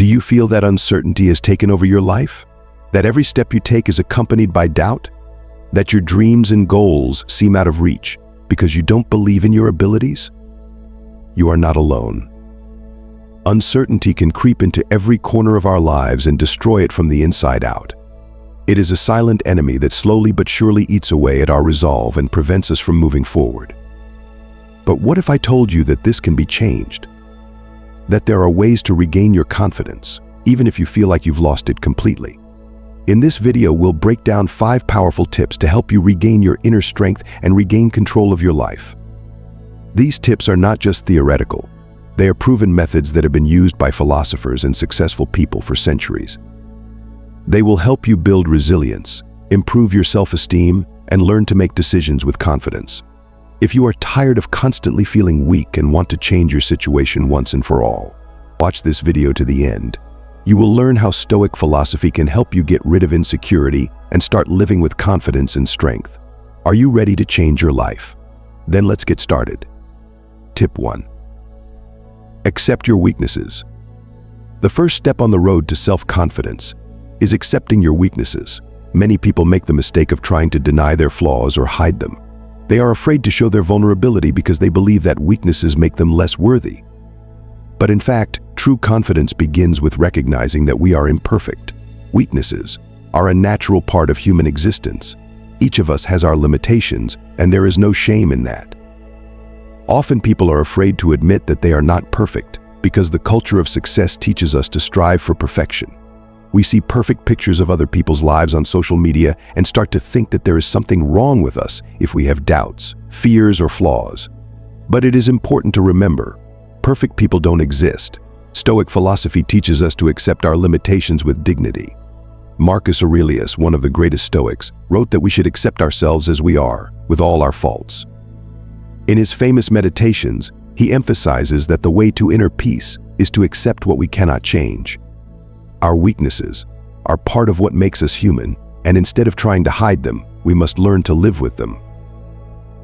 Do you feel that uncertainty has taken over your life? That every step you take is accompanied by doubt? That your dreams and goals seem out of reach because you don't believe in your abilities? You are not alone. Uncertainty can creep into every corner of our lives and destroy it from the inside out. It is a silent enemy that slowly but surely eats away at our resolve and prevents us from moving forward. But what if I told you that this can be changed? That there are ways to regain your confidence, even if you feel like you've lost it completely. In this video, we'll break down 5 powerful tips to help you regain your inner strength and regain control of your life. These tips are not just theoretical. They are proven methods that have been used by philosophers and successful people for centuries. They will help you build resilience, improve your self-esteem, and learn to make decisions with confidence. If you are tired of constantly feeling weak and want to change your situation once and for all, watch this video to the end. You will learn how Stoic philosophy can help you get rid of insecurity and start living with confidence and strength. Are you ready to change your life? Then let's get started. Tip 1. Accept your weaknesses. The first step on the road to self-confidence is accepting your weaknesses. Many people make the mistake of trying to deny their flaws or hide them. They are afraid to show their vulnerability because they believe that weaknesses make them less worthy. But in fact, true confidence begins with recognizing that we are imperfect. Weaknesses are a natural part of human existence. Each of us has our limitations, and there is no shame in that. Often people are afraid to admit that they are not perfect because the culture of success teaches us to strive for perfection. We see perfect pictures of other people's lives on social media and start to think that there is something wrong with us if we have doubts, fears, or flaws. But it is important to remember, perfect people don't exist. Stoic philosophy teaches us to accept our limitations with dignity. Marcus Aurelius, one of the greatest Stoics, wrote that we should accept ourselves as we are, with all our faults. In his famous Meditations, he emphasizes that the way to inner peace is to accept what we cannot change. Our weaknesses are part of what makes us human, and instead of trying to hide them, we must learn to live with them.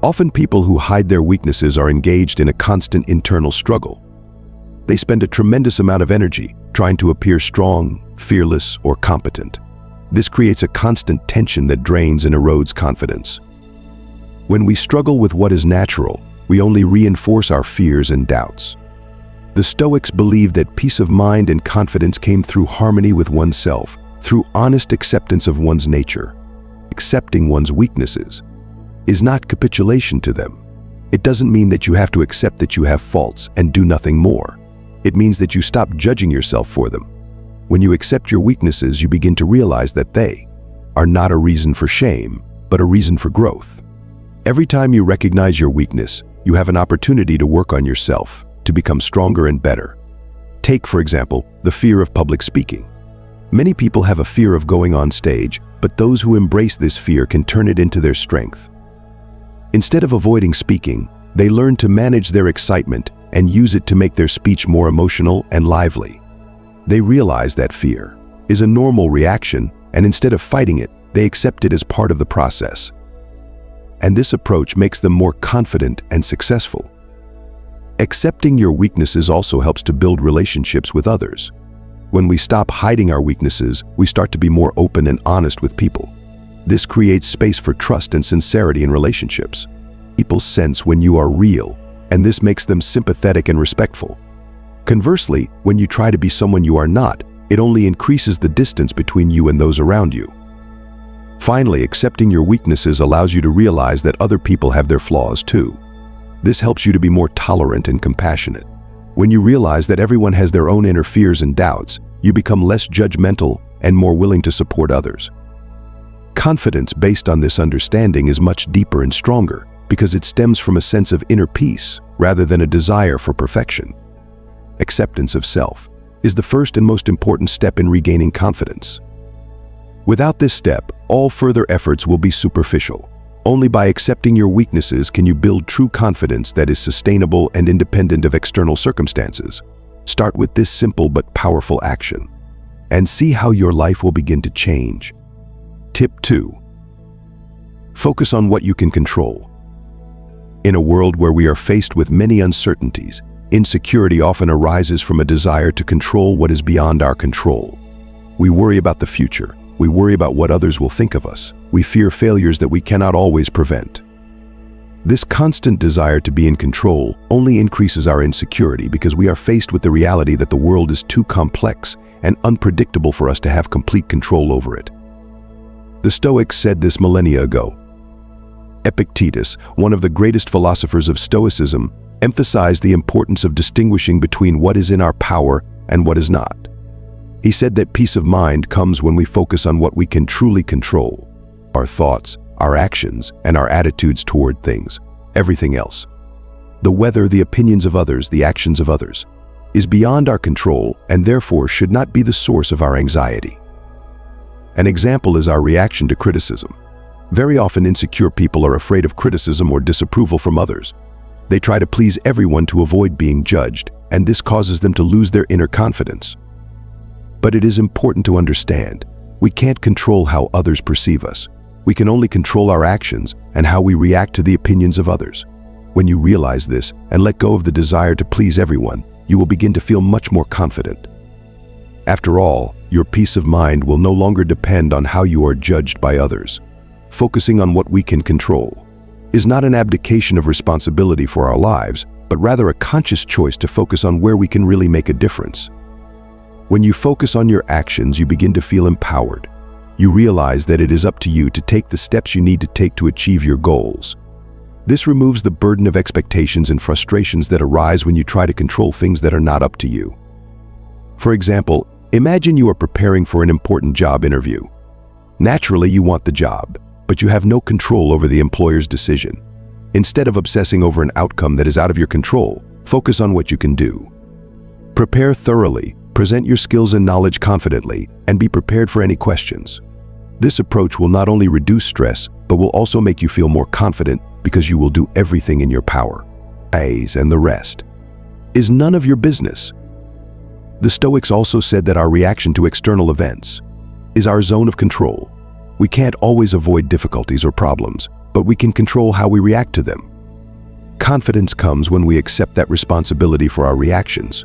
Often people who hide their weaknesses are engaged in a constant internal struggle. They spend a tremendous amount of energy trying to appear strong, fearless, or competent. This creates a constant tension that drains and erodes confidence. When we struggle with what is natural, we only reinforce our fears and doubts. The Stoics believed that peace of mind and confidence came through harmony with oneself, through honest acceptance of one's nature. Accepting one's weaknesses is not capitulation to them. It doesn't mean that you have to accept that you have faults and do nothing more. It means that you stop judging yourself for them. When you accept your weaknesses, you begin to realize that they are not a reason for shame, but a reason for growth. Every time you recognize your weakness, you have an opportunity to work on yourself, to become stronger and better. Take, for example, the fear of public speaking. Many people have a fear of going on stage, but those who embrace this fear can turn it into their strength. Instead of avoiding speaking, they learn to manage their excitement and use it to make their speech more emotional and lively. They realize that fear is a normal reaction, and instead of fighting it, they accept it as part of the process. And this approach makes them more confident and successful. Accepting your weaknesses also helps to build relationships with others. When we stop hiding our weaknesses, we start to be more open and honest with people. This creates space for trust and sincerity in relationships. People sense when you are real, and this makes them sympathetic and respectful. Conversely, when you try to be someone you are not, it only increases the distance between you and those around you. Finally, accepting your weaknesses allows you to realize that other people have their flaws too. This helps you to be more tolerant and compassionate. When you realize that everyone has their own inner fears and doubts, you become less judgmental and more willing to support others. Confidence based on this understanding is much deeper and stronger because it stems from a sense of inner peace rather than a desire for perfection. Acceptance of self is the first and most important step in regaining confidence. Without this step, all further efforts will be superficial. Only by accepting your weaknesses can you build true confidence that is sustainable and independent of external circumstances. Start with this simple but powerful action, and see how your life will begin to change. Tip 2. Focus on what you can control. In a world where we are faced with many uncertainties, Insecurity often arises from a desire to control what is beyond our control. We worry about the future. We worry about what others will think of us. We fear failures that we cannot always prevent. This constant desire to be in control only increases our insecurity because we are faced with the reality that the world is too complex and unpredictable for us to have complete control over it. The Stoics said this millennia ago. Epictetus, one of the greatest philosophers of Stoicism, emphasized the importance of distinguishing between what is in our power and what is not. He said that peace of mind comes when we focus on what we can truly control: our thoughts, our actions, and our attitudes toward things. Everything else, the weather, the opinions of others, the actions of others, is beyond our control and therefore should not be the source of our anxiety. An example is our reaction to criticism. Very often insecure people are afraid of criticism or disapproval from others. They try to please everyone to avoid being judged, and this causes them to lose their inner confidence. But it is important to understand, we can't control how others perceive us. We can only control our actions and how we react to the opinions of others. When you realize this and let go of the desire to please everyone, you will begin to feel much more confident. After all, your peace of mind will no longer depend on how you are judged by others. Focusing on what we can control is not an abdication of responsibility for our lives, but rather a conscious choice to focus on where we can really make a difference. When you focus on your actions, you begin to feel empowered. You realize that it is up to you to take the steps you need to take to achieve your goals. This removes the burden of expectations and frustrations that arise when you try to control things that are not up to you. For example, imagine you are preparing for an important job interview. Naturally, you want the job, but you have no control over the employer's decision. Instead of obsessing over an outcome that is out of your control, focus on what you can do. Prepare thoroughly, present your skills and knowledge confidently, and be prepared for any questions. This approach will not only reduce stress, but will also make you feel more confident because you will do everything in your power. And the rest is none of your business. The Stoics also said that our reaction to external events is our zone of control. We can't always avoid difficulties or problems, but we can control how we react to them. Confidence comes when we accept that responsibility for our reactions.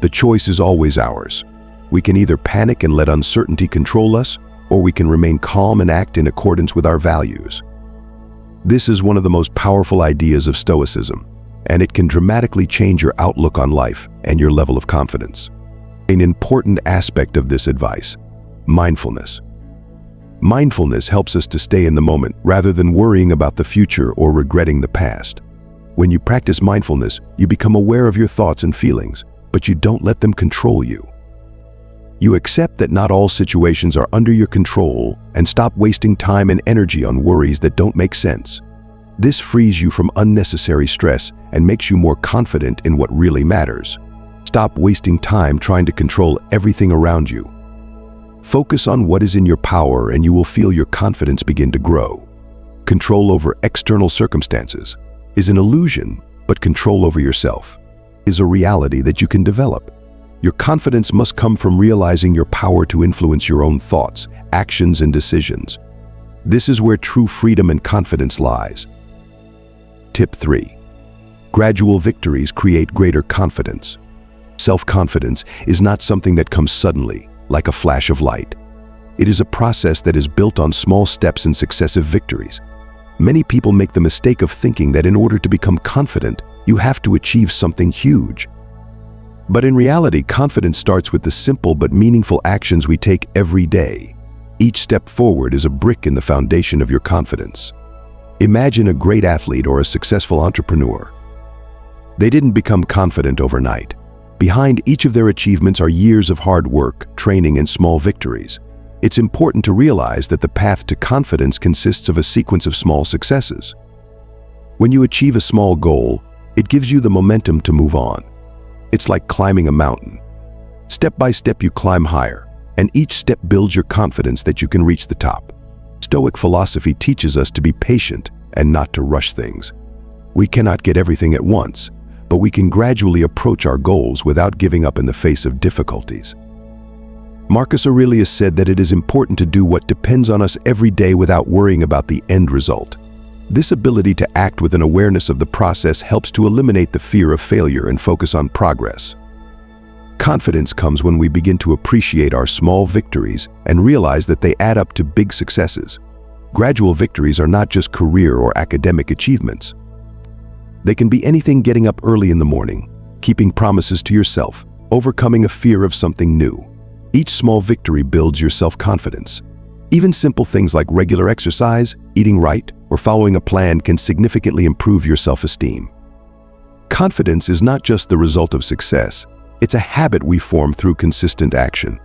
The choice is always ours. We can either panic and let uncertainty control us, or we can remain calm and act in accordance with our values. This is one of the most powerful ideas of Stoicism, and it can dramatically change your outlook on life and your level of confidence. An important aspect of this advice: mindfulness. Mindfulness helps us to stay in the moment rather than worrying about the future or regretting the past. When you practice mindfulness, you become aware of your thoughts and feelings, but you don't let them control you. You accept that not all situations are under your control and stop wasting time and energy on worries that don't make sense. This frees you from unnecessary stress and makes you more confident in what really matters. Stop wasting time trying to control everything around you. Focus on what is in your power and you will feel your confidence begin to grow. Control over external circumstances is an illusion, but control over yourself is a reality that you can develop. Your confidence must come from realizing your power to influence your own thoughts, actions, and decisions. This is where true freedom and confidence lies. Tip 3. Gradual victories create greater confidence. Self-confidence is not something that comes suddenly, like a flash of light. It is a process that is built on small steps and successive victories. Many people make the mistake of thinking that in order to become confident, you have to achieve something huge. But in reality, confidence starts with the simple but meaningful actions we take every day. Each step forward is a brick in the foundation of your confidence. Imagine a great athlete or a successful entrepreneur. They didn't become confident overnight. Behind each of their achievements are years of hard work, training, and small victories. It's important to realize that the path to confidence consists of a sequence of small successes. When you achieve a small goal, it gives you the momentum to move on. It's like climbing a mountain. Step by step you climb higher, and each step builds your confidence that you can reach the top. Stoic philosophy teaches us to be patient and not to rush things. We cannot get everything at once, but we can gradually approach our goals without giving up in the face of difficulties. Marcus Aurelius said that it is important to do what depends on us every day without worrying about the end result. This ability to act with an awareness of the process helps to eliminate the fear of failure and focus on progress. Confidence comes when we begin to appreciate our small victories and realize that they add up to big successes. Gradual victories are not just career or academic achievements. They can be anything: getting up early in the morning, keeping promises to yourself, overcoming a fear of something new. Each small victory builds your self-confidence. Even simple things like regular exercise, eating right, or following a plan can significantly improve your self-esteem. Confidence is not just the result of success, it's a habit we form through consistent action.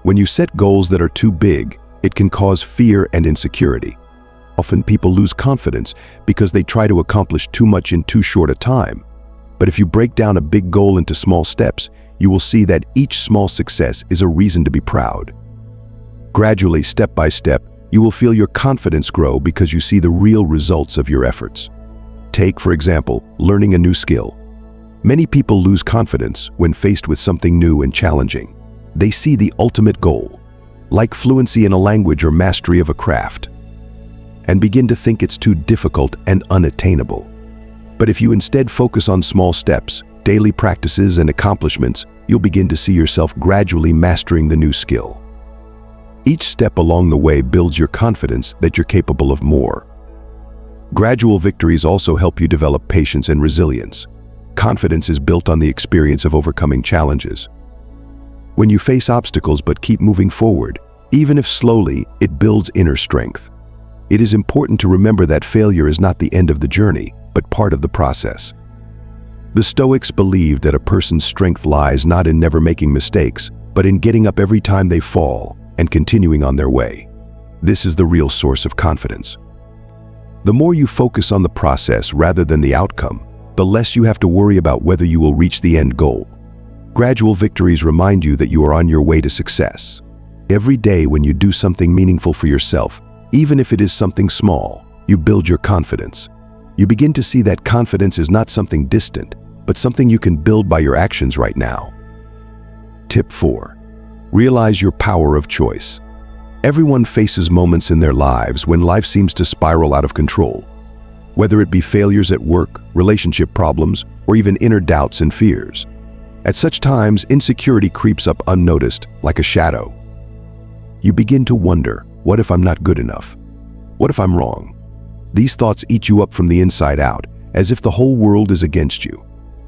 When you set goals that are too big, it can cause fear and insecurity. Often people lose confidence because they try to accomplish too much in too short a time. But if you break down a big goal into small steps, you will see that each small success is a reason to be proud. Gradually, step by step, you will feel your confidence grow because you see the real results of your efforts. Take, for example, learning a new skill. Many people lose confidence when faced with something new and challenging. They see the ultimate goal, like fluency in a language or mastery of a craft, and begin to think it's too difficult and unattainable. But if you instead focus on small steps, daily practices, and accomplishments, you'll begin to see yourself gradually mastering the new skill. Each step along the way builds your confidence that you're capable of more. Gradual victories also help you develop patience and resilience. Confidence is built on the experience of overcoming challenges. When you face obstacles but keep moving forward, even if slowly, it builds inner strength. It is important to remember that failure is not the end of the journey, but part of the process. The Stoics believed that a person's strength lies not in never making mistakes, but in getting up every time they fall and continuing on their way. This is the real source of confidence. The more you focus on the process rather than the outcome, the less you have to worry about whether you will reach the end goal. Gradual victories remind you that you are on your way to success. Every day when you do something meaningful for yourself, even if it is something small, you build your confidence. You begin to see that confidence is not something distant, but something you can build by your actions right now. Tip 4. Realize your power of choice. Everyone faces moments in their lives when life seems to spiral out of control. Whether it be failures at work, relationship problems, or even inner doubts and fears. At such times, insecurity creeps up unnoticed, like a shadow. You begin to wonder, what if I'm not good enough? What if I'm wrong? These thoughts eat you up from the inside out, as if the whole world is against you.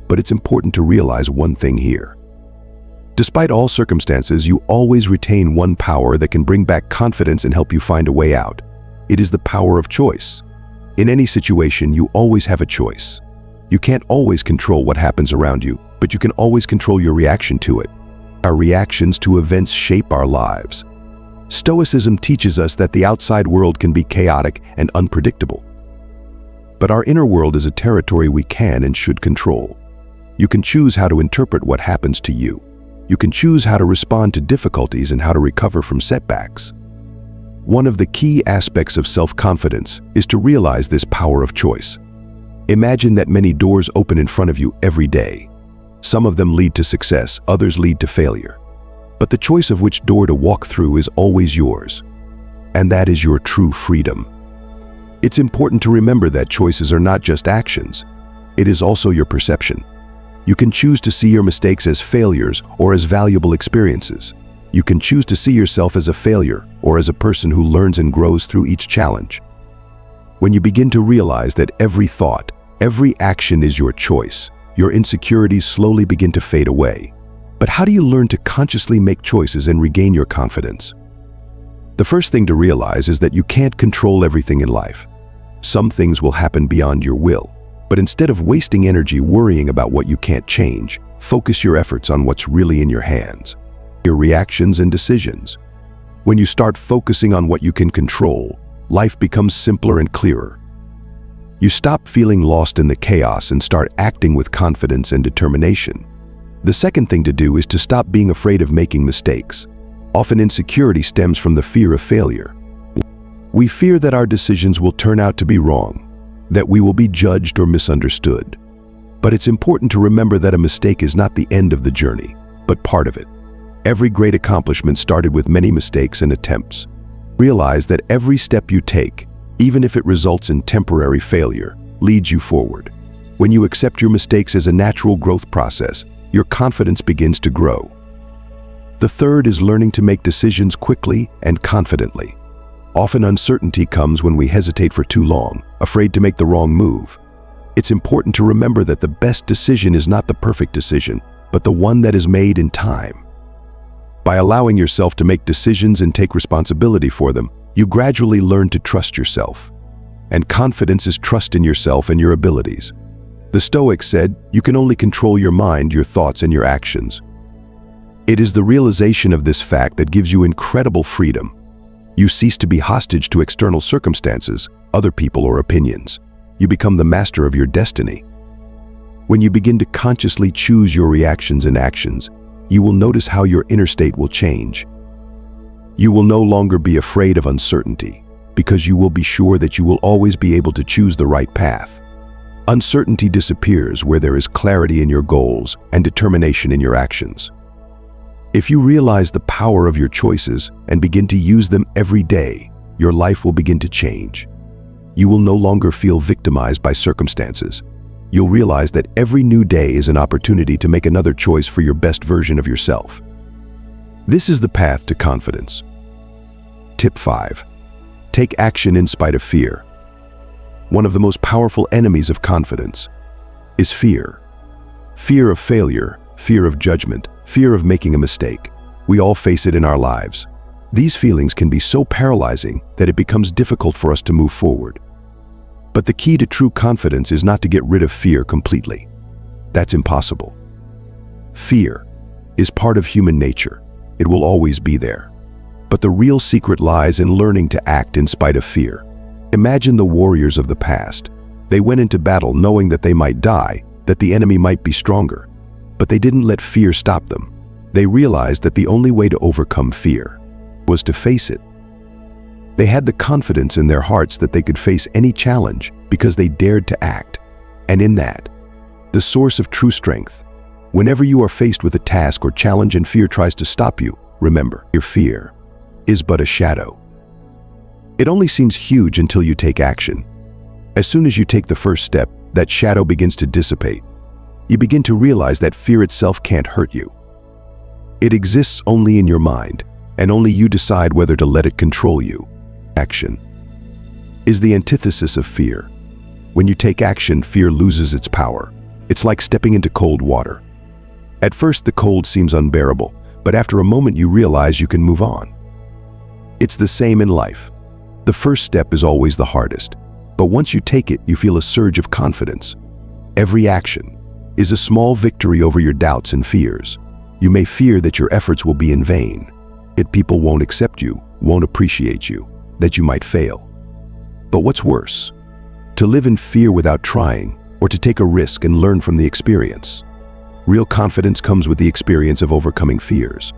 But it's important to realize one thing here. Despite all circumstances, you always retain one power that can bring back confidence and help you find a way out. It is the power of choice. In any situation, you always have a choice. You can't always control what happens around you, but you can always control your reaction to it. Our reactions to events shape our lives. Stoicism teaches us that the outside world can be chaotic and unpredictable. But our inner world is a territory we can and should control. You can choose how to interpret what happens to you. You can choose how to respond to difficulties and how to recover from setbacks. One of the key aspects of self-confidence is to realize this power of choice. Imagine that many doors open in front of you every day. Some of them lead to success, others lead to failure. But the choice of which door to walk through is always yours. And that is your true freedom. It's important to remember that choices are not just actions. It is also your perception. You can choose to see your mistakes as failures or as valuable experiences. You can choose to see yourself as a failure or as a person who learns and grows through each challenge. When you begin to realize that every thought, every action is your choice, your insecurities slowly begin to fade away. But how do you learn to consciously make choices and regain your confidence? The first thing to realize is that you can't control everything in life. Some things will happen beyond your will. But instead of wasting energy worrying about what you can't change, focus your efforts on what's really in your hands, your reactions and decisions. When you start focusing on what you can control, life becomes simpler and clearer. You stop feeling lost in the chaos and start acting with confidence and determination. The second thing to do is to stop being afraid of making mistakes. Often insecurity stems from the fear of failure. We fear that our decisions will turn out to be wrong, that we will be judged or misunderstood. But it's important to remember that a mistake is not the end of the journey, but part of it. Every great accomplishment started with many mistakes and attempts. Realize that every step you take, even if it results in temporary failure, leads you forward. When you accept your mistakes as a natural growth process, your confidence begins to grow. The third is learning to make decisions quickly and confidently. Often uncertainty comes when we hesitate for too long, afraid to make the wrong move. It's important to remember that the best decision is not the perfect decision, but the one that is made in time. By allowing yourself to make decisions and take responsibility for them, you gradually learn to trust yourself. And confidence is trust in yourself and your abilities. The Stoics said, you can only control your mind, your thoughts, and your actions. It is the realization of this fact that gives you incredible freedom. You cease to be hostage to external circumstances, other people, or opinions. You become the master of your destiny. When you begin to consciously choose your reactions and actions, you will notice how your inner state will change. You will no longer be afraid of uncertainty, because you will be sure that you will always be able to choose the right path. Uncertainty disappears where there is clarity in your goals and determination in your actions. If you realize the power of your choices and begin to use them every day, your life will begin to change. You will no longer feel victimized by circumstances. You'll realize that every new day is an opportunity to make another choice for your best version of yourself. This is the path to confidence. Tip 5. Take action in spite of fear. One of the most powerful enemies of confidence is fear. Fear of failure, fear of judgment, fear of making a mistake. We all face it in our lives. These feelings can be so paralyzing that it becomes difficult for us to move forward. But the key to true confidence is not to get rid of fear completely. That's impossible. Fear is part of human nature. It will always be there. But the real secret lies in learning to act in spite of fear. Imagine the warriors of the past. They went into battle knowing that they might die, that the enemy might be stronger. But they didn't let fear stop them. They realized that the only way to overcome fear was to face it. They had the confidence in their hearts that they could face any challenge because they dared to act. And in that, the source of true strength. Whenever you are faced with a task or challenge and fear tries to stop you, remember, your fear is but a shadow. It only seems huge until you take action. As soon as you take the first step, that shadow begins to dissipate. You begin to realize that fear itself can't hurt you. It exists only in your mind, and only you decide whether to let it control you. Action is the antithesis of fear. When you take action, fear loses its power. It's like stepping into cold water. At first, the cold seems unbearable, but after a moment you realize you can move on. It's the same in life. The first step is always the hardest, but once you take it, you feel a surge of confidence. Every action is a small victory over your doubts and fears. You may fear that your efforts will be in vain, that people won't accept you, won't appreciate you, that you might fail. But what's worse? To live in fear without trying, or to take a risk and learn from the experience. Real confidence comes with the experience of overcoming fears.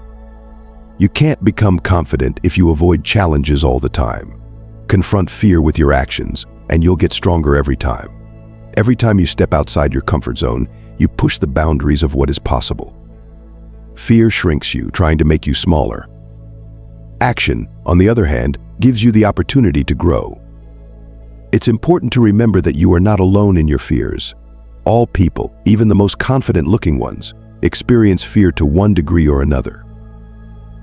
You can't become confident if you avoid challenges all the time. Confront fear with your actions, and you'll get stronger every time. Every time you step outside your comfort zone, you push the boundaries of what is possible. Fear shrinks you, trying to make you smaller. Action, on the other hand, gives you the opportunity to grow. It's important to remember that you are not alone in your fears. All people, even the most confident-looking ones, experience fear to one degree or another.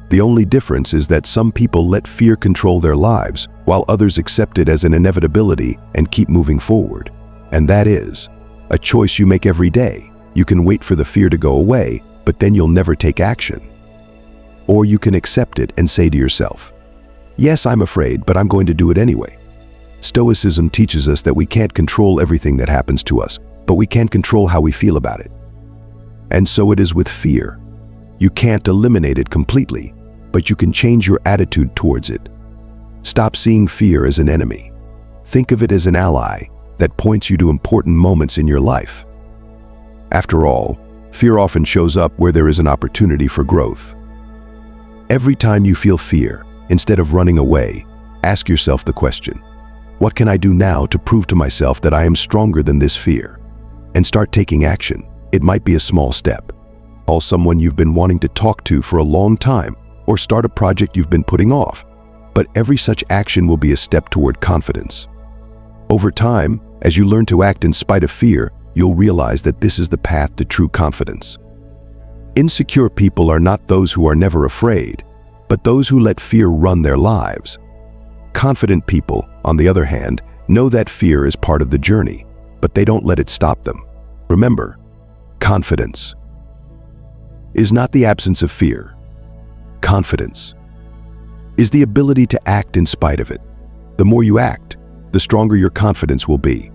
The only difference is that some people let fear control their lives, while others accept it as an inevitability and keep moving forward. And that is a choice you make every day. You can wait for the fear to go away, but then you'll never take action. Or you can accept it and say to yourself, yes, I'm afraid, but I'm going to do it anyway. Stoicism teaches us that we can't control everything that happens to us, but we can control how we feel about it. And so it is with fear. You can't eliminate it completely, but you can change your attitude towards it. Stop seeing fear as an enemy. Think of it as an ally that points you to important moments in your life. After all, fear often shows up where there is an opportunity for growth. Every time you feel fear, instead of running away, ask yourself the question, what can I do now to prove to myself that I am stronger than this fear? And start taking action. It might be a small step. Call someone you've been wanting to talk to for a long time, or start a project you've been putting off. but every such action will be a step toward confidence. Over time, as you learn to act in spite of fear, you'll realize that this is the path to true confidence. Insecure people are not those who are never afraid, but those who let fear run their lives. Confident people, on the other hand, know that fear is part of the journey, but they don't let it stop them. Remember, confidence is not the absence of fear. Confidence is the ability to act in spite of it. The more you act, the stronger your confidence will be.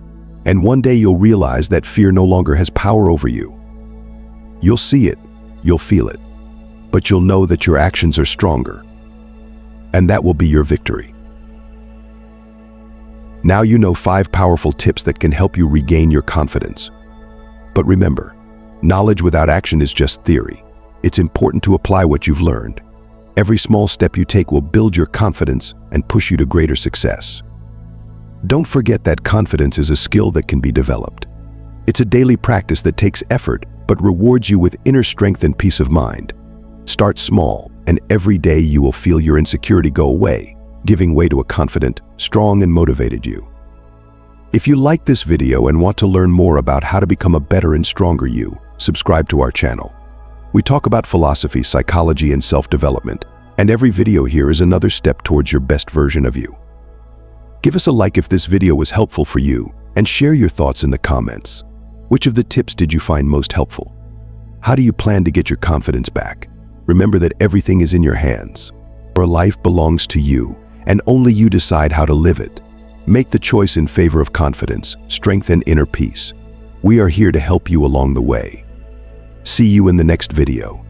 And one day you'll realize that fear no longer has power over you. You'll see it, you'll feel it, but you'll know that your actions are stronger. And that will be your victory. Now you know 5 powerful tips that can help you regain your confidence. But remember, knowledge without action is just theory. It's important to apply what you've learned. Every small step you take will build your confidence and push you to greater success. Don't forget that confidence is a skill that can be developed. It's a daily practice that takes effort, but rewards you with inner strength and peace of mind. Start small, and every day you will feel your insecurity go away, giving way to a confident, strong, and motivated you. If you like this video and want to learn more about how to become a better and stronger you, subscribe to our channel. We talk about philosophy, psychology, and self-development, and every video here is another step towards your best version of you. Give us a like if this video was helpful for you, and share your thoughts in the comments. Which of the tips did you find most helpful? How do you plan to get your confidence back? Remember that everything is in your hands. Your life belongs to you, and only you decide how to live it. Make the choice in favor of confidence, strength, and inner peace. We are here to help you along the way. See you in the next video.